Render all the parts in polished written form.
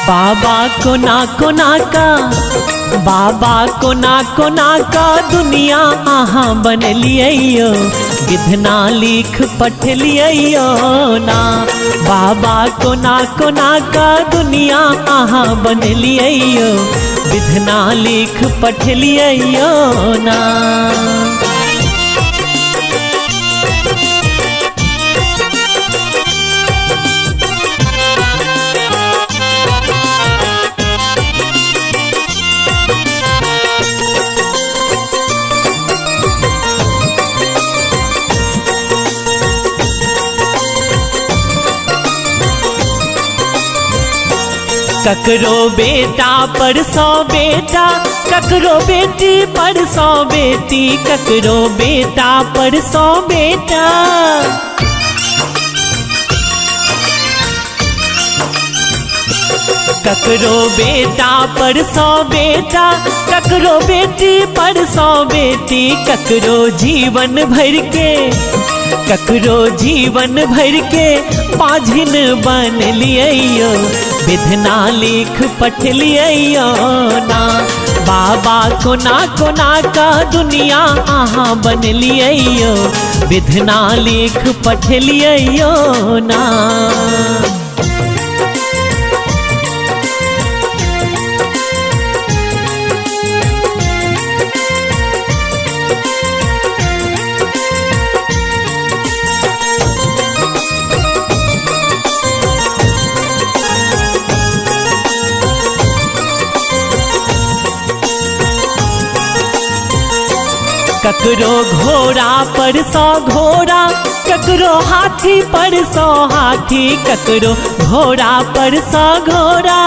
बाबा कोना बाबा कोना का दुनिया आहा बनलियो विधना लिख पठलियो ना। बाबा कोना का दुनिया आहा बनलियो विधना लिख पठलियो ना। ककरो बेटा पर 100 बेटा, ककरो बेटी पर 100 बेटी, ककरो बेटा पर 100 बेटा। ककरो बेटा पर 100 बेटा, ककरो बेटी पर 100 बेटी, ककरो जीवन भर के, ककरो जीवन भर के पाझिन बन लियो विधना लिख पठलियो ना। बाबा कोना का दुनिया आहा बनलियो विधना लिख पठलियो ना। ककरो घोड़ा पर 100 घोड़ा, ककरो हाथी पर 100 हाथी, ककरो घोड़ा पर 100 घोड़ा।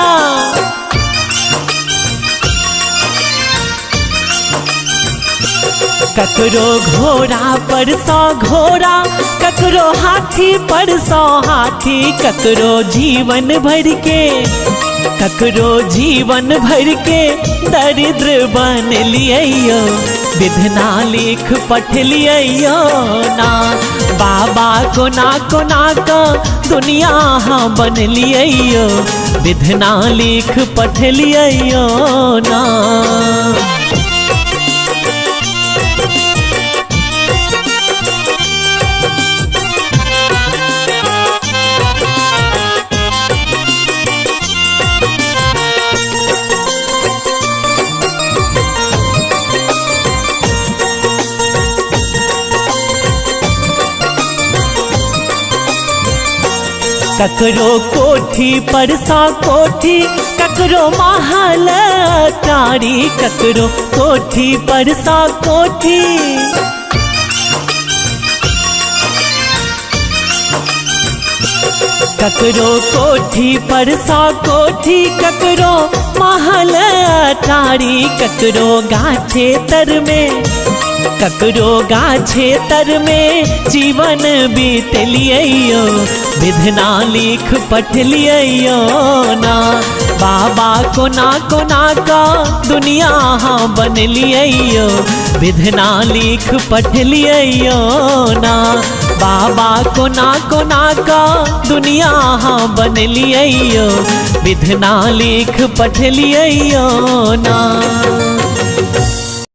ककरो घोड़ा पर 100 घोड़ा, ककरो हाथी पर 100 हाथी, ककरो जीवन भर के, ककरो जीवन भर के दरिद्र बन लियो विधना लिख पठलियो ना। बाबा कोना का दुनिया हाँ बनलियो विधना लिख पठलियो ना। ककरो कोठी पर 100 कोठी, ककरो महल अटारी, ककरो कोठी पर 100 कोठी। ककरो कोठी पर 100 कोठी, ककरो महल अटारी, ककरो गाछे तर में, ककरो गाछे तर में जीवन बीतलियो विधना लिख पठलियो ना। बाबा कोना का दुनिया हाँ बनलियो विधना लिख पठलियो ना। बाबा कोना का दुनिया हाँ बनलियो विधना लिख पठलियो ना।